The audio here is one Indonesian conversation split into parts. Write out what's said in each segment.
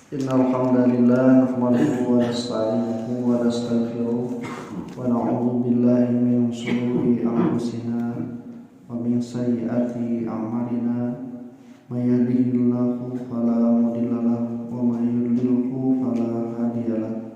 Innal hamdalillah nahmaduhu wa nasta'inuhu wa nastaghfiruh wa na'udzu billahi min shururi anfusina wa min sayyiati a'malina may yahdihillahu fala mudilla lahu wa may yudlilhu fala hadiya lahu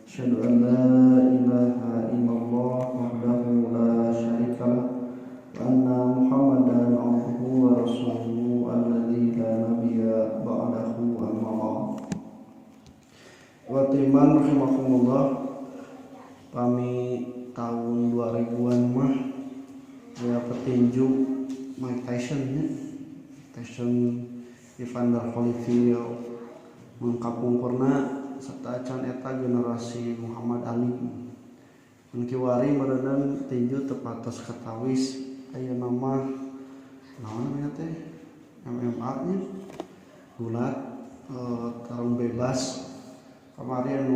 asyhadu an la ilaha illallah wahdahu la syarika lahu wa anna muhammadan abduhu wa rasuluhu alladzi la nabiyya ba'dahu amma ba'd. Watiman rahimakumullah, kami tahun 2000-an mah ya petinju Mike Tyson ya. Tyson Evander Holyfield mengkapungkurna serta acan eta generasi Muhammad Ali. Mun kiwari meureunna tinju tepatos katawis aya nama naon namanya teh MMA nya gulat tarung bebas. Kemarin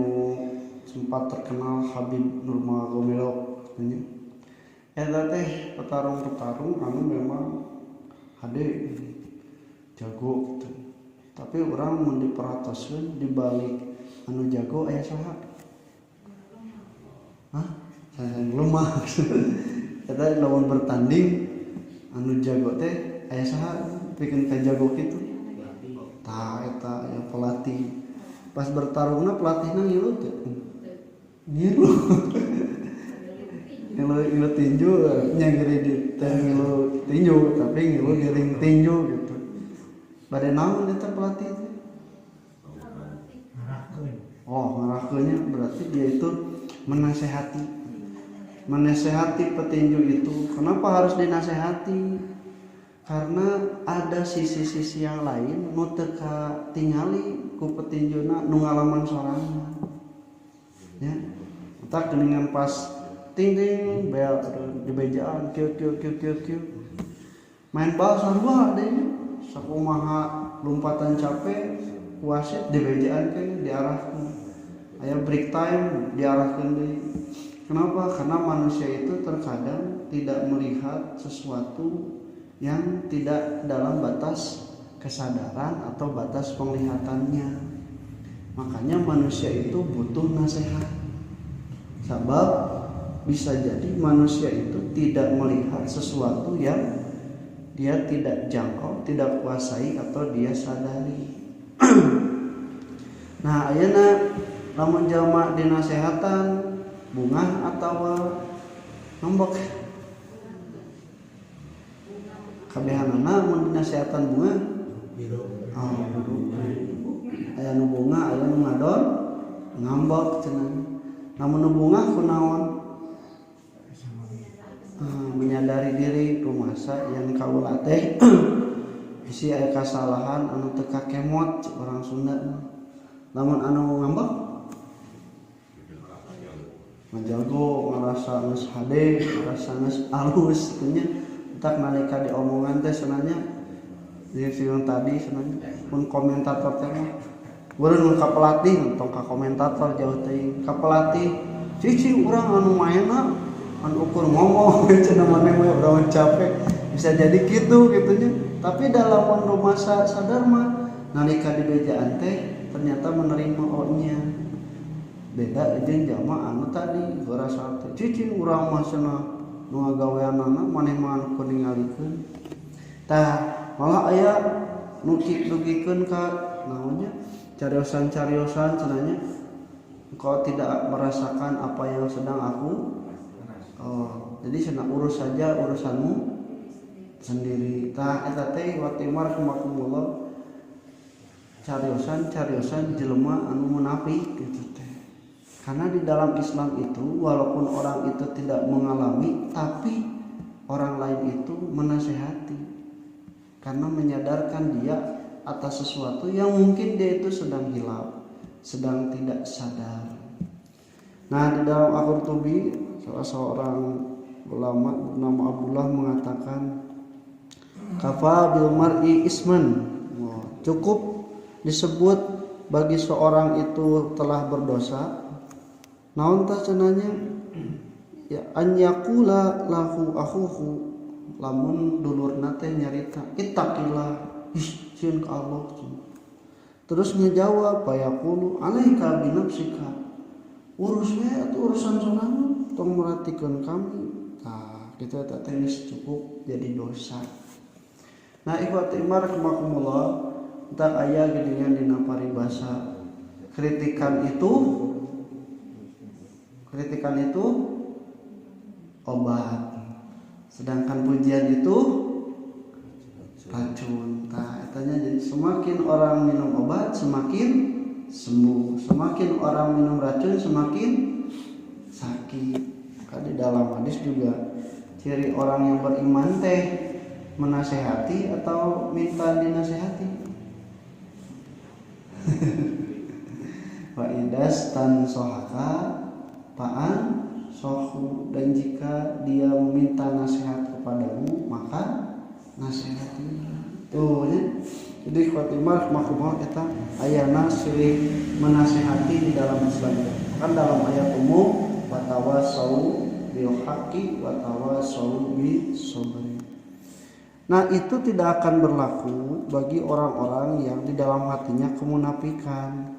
sempat terkenal Habib Nurmagomedov katanya. Eta teh petarung-petarung anu memang hade jago gitu. Tapi orang mun diperatoskeun di balik anu jago aya saha? Saya lemah. Eta lawan bertanding anu jago teh aya saha bikin ka jago kitu? Tah eta ya pelatih. Pas bertarungna pelatihna ngilu teh. Ngilu. Ngilu tinju nya geri di teh ngilu tinju tapi ngilu giring tinju gitu. Bade naon eta pelatih teh? Ngarahkeunnya berarti dia itu menasehati petinju itu. Kenapa harus dinasehati? Karena ada sisi-sisi yang lain nu teu katingali ku petinjuna nu ngalaman sorangan. Ya. Entak geuningan pas ting ting bel di bejaan kieu. Main bal sarua deui. Sakumaha lompatan capek wasit di bejaan ke diarahkeun. Aya break time diarahkeun deui. Kenapa? Karena manusia itu terkadang tidak melihat sesuatu yang tidak dalam batas kesadaran atau batas penglihatannya. Makanya manusia itu butuh nasihat. Sebab bisa jadi manusia itu tidak melihat sesuatu yang dia tidak jangkau, tidak kuasai atau dia sadari. Nah, ayeuna lamun jalma dinasehatan bunga atau nombok kabehanana mun dinasehatan bunga biru. Aya nu bunga, aya nu ngadon, ngambek cenah. Namun nu bunga kunaon? Menyadari diri rumasa yang kaula teh bisi aya kasalahan anu teu kakemot orang Sunda. Lamun anu ngambek menjago ngerasa geus hade, ngerasa geus alus nya. Tak nalika diomongan teh sebenarnya di film tadi sebenarnya pun komentator teh urang ka pelatih tong ka komentator jauh teuing ka pelatih cici urang anu maena anu ukur ngomong cenah maneh we urang capek bisa jadi kitu gitunya. Tapi dalam rumah sadar mah nalika di bejaan teh ternyata menerima ohnya beda jeung jalma anu tadi ngerasa teh cici urang mah cenah nu ngagaweanana maneh mah anu ningalikeun. Tah malah aya nu dugikeun ka naonnya cariosan-cariosan cenanya engkau tidak merasakan apa yang sedang aku. Jadi cenah urus saja urusanmu sendiri. Tah eta teh watimar kumakumullah cariosan jelema anu munafik gitu teh. Karena di dalam Islam itu walaupun orang itu tidak mengalami tapi orang lain itu menasehati karena menyadarkan dia atas sesuatu yang mungkin dia itu sedang hilaf, sedang tidak sadar. Nah, di dalam Al-Qurtubi salah seorang ulama bernama Abdullah mengatakan kafa bil mar'i isman, cukup disebut bagi seorang itu telah berdosa. Naon tah cenanya ya an yaqula lahu akhuhu lamun dulurna teh nyarita ittaqillah sieun ka Allah Terus ngejawab payaqulu alaika binafsika, urus we atuh urusan sorangan tong merhatikan kami. Nah kita tak tenis cukup jadi dosa. Nah ikhwati rahimakumullah, tak aya geuningan dina paribasa kritikan itu obat, sedangkan pujian itu racun. Nah, etanya jadi semakin orang minum obat semakin sembuh, semakin orang minum racun semakin sakit. Kan di dalam hadis juga ciri orang yang beriman teh menasehati atau minta dinasehati. Wa idas tan sohaka paan sohu, dan jika dia meminta nasihat kepadamu maka nasihatilah. Tuh ya. Jadi khotimah makumah kita ayana silih menasihati di dalam Islam. Kan dalam ayat umum watawasau bil haqqi watawasau bis sabri. Nah, itu tidak akan berlaku bagi orang-orang yang di dalam hatinya kemunafikan.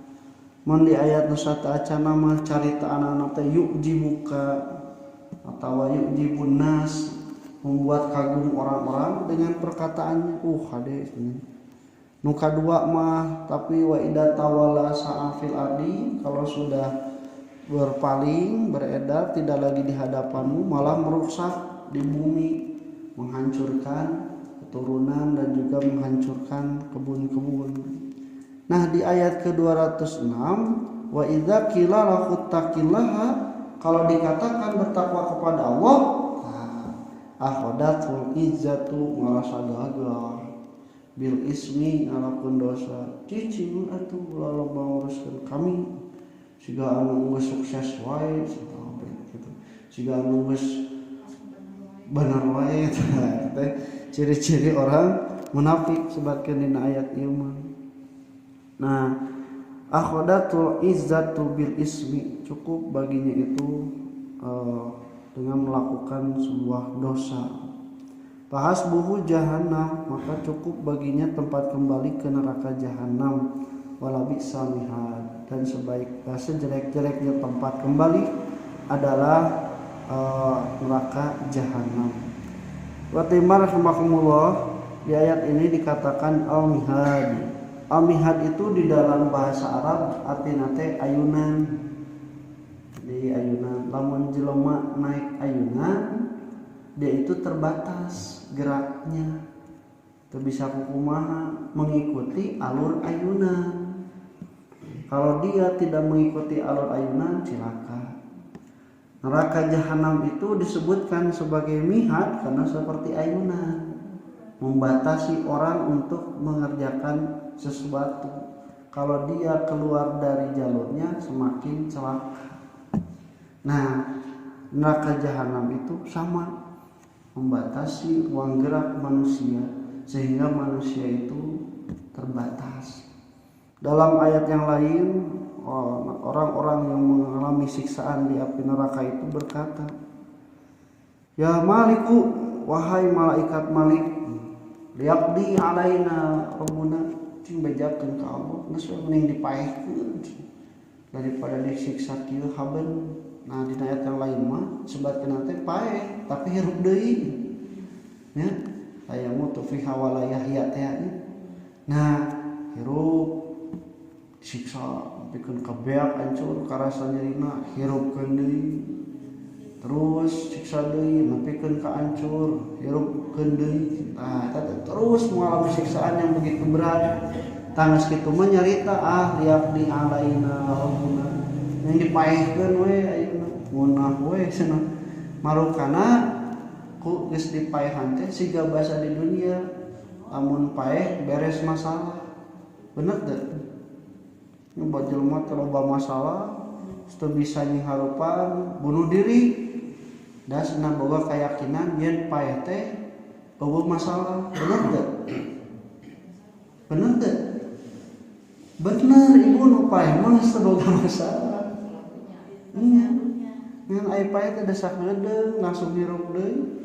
Mun di ayat nu sata'acana mah carita anak-anak teh yu'jibuka atawa yu'jibun nas, membuat kagum orang-orang dengan perkataannya hade ini. Nu kadua mah tapi wa idza tawalla sa'afil ardi, kalau sudah berpaling beredar tidak lagi di hadapanmu malah merusak di bumi, menghancurkan keturunan dan juga menghancurkan kebun-kebun. Nah di ayat ke-206 wa idza qila laquttaqillaha, kalau dikatakan bertakwa kepada Allah, akhodatul izzatu ngarasa gagal bil ismi ngalakeun dosa, cicing atuh lalu menguruskan kami siga anu geus sukses wae gitu, siga anu geus bener wae teh ciri-ciri orang munafik sebatkeun dina ayat ieu mah. Nah, akhodatul izzatu bil ismi, cukup baginya itu dengan melakukan sebuah dosa. Fahasbuhu jahannam, maka cukup baginya tempat kembali ke neraka jahanam. Wala bi'sal mihad, dan sejelek-jeleknya tempat kembali adalah neraka jahanam. Wa timar rahimakumullah, di ayat ini dikatakan al-mihad. Al-mihad itu di dalam bahasa Arab artina teh ayunan. Jadi ayunan, lamun jelema naik ayunan dia itu terbatas geraknya, teu bisa kumaha mengikuti alur ayunan. Kalau dia tidak mengikuti alur ayunan cilaka. Neraka jahanam itu disebutkan sebagai mihad karena seperti ayunan, membatasi orang untuk mengerjakan sesuatu. Kalau dia keluar dari jalurnya semakin celaka. Nah, neraka jahanam itu sama, membatasi ruang gerak manusia sehingga manusia itu terbatas. Dalam ayat yang lain, orang-orang yang mengalami siksaan di api neraka itu berkata, ya Maliku, wahai malaikat Malik, liaqdi alaina rabbuna, cing bejakeun ka Allah, geus mending dipaehkeun daripada disiksa kieu haben. Nah di ayat yang lain mah sebatkeun teh paeh tapi hirup deui. Ya, aya mutu fi hawala yahya teh. Nah, hirup siksa pikeun ka beak hancur karasa nyerina hirupkeun deui. Terus siksa deui nepikeun ka hancur hirupkeun deui. Nah, terus mengalami siksaan yang begitu berat. Tangis kitu mah nyarita liak di alaina rabbuna. Yang dipaehkeun we ayeuna munah we cenah. Marukana ku geus dipaehan teh siga basa di dunia, lamun paeh beres masalah. Bener teu? Nyoba jelema teh loba masalah, teu bisa nyingharupan bunuh diri. Da cenah boga keyakinan yen paeh teh boga masalah. Bener teu? Bener teu? Bener, ibu nu paeh mah geus boga masalah. Iya. Ngan aya paeh teh desak ngedeung langsung hirup deui.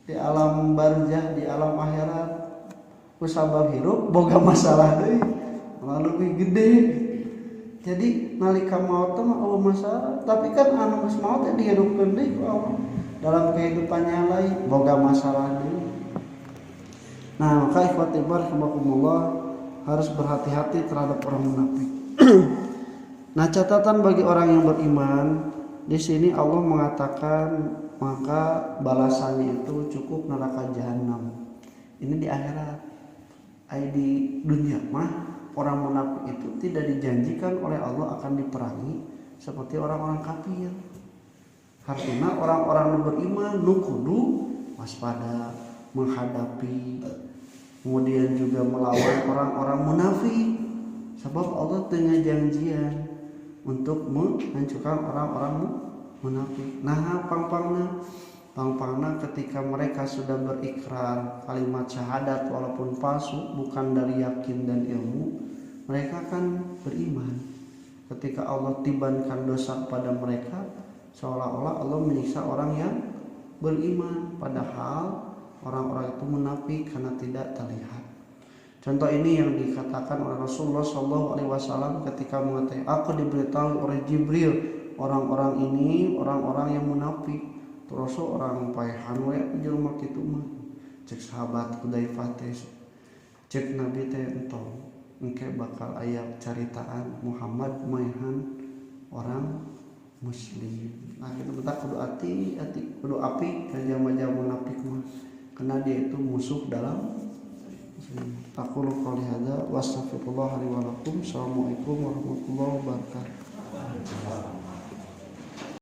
Di alam barzah, di alam akhirat ku sabab hirup boga masalah deui. malah lebih gede. Jadi nalika maut mah eueuh masalah, tapi kan anu geus maut teh dihidupkeun deui ku Allah. Dalam kehidupannya lain boga masalah deui. Nah, maka ikhwati barakallahu harus berhati-hati terhadap orang munafik. Nah, catatan bagi orang yang beriman, di sini Allah mengatakan maka balasannya itu cukup neraka jahanam. Ini di akhirat. Di dunia mah orang munafik itu tidak dijanjikan oleh Allah akan diperangi seperti orang-orang kafir. Artinya orang-orang yang beriman nu kudu waspada menghadapi kemudian juga melawan orang-orang munafik. Sebab Allah tengah janjian untuk menghancurkan orang-orang munafik. Nah, pangpangna ketika mereka sudah berikrar kalimat syahadat walaupun palsu, bukan dari yakin dan ilmu, mereka kan beriman. Ketika Allah tibankan dosa pada mereka, seolah-olah Allah menyiksa orang yang beriman, padahal orang-orang itu munafik karena tidak terlihat. Contoh ini yang dikatakan oleh Rasulullah SAW ketika mengatakan, aku diberitahu oleh Jibril orang-orang ini orang-orang yang munafik. Terus orang paehan we jelema kitu mah. Cek sahabat Hudzaifah teh, cek Nabi teh entong engke bakal aya caritaan Muhammad maehan orang muslim. Nah, kita betak kudu hati-hati, kudu api ka jama-jama munafik mah. Karena dia itu musuh dalam muslim. Aku qouli hadza wa astaghfirullah li wa lakum. Assalamualaikum warahmatullahi wabarakatuh.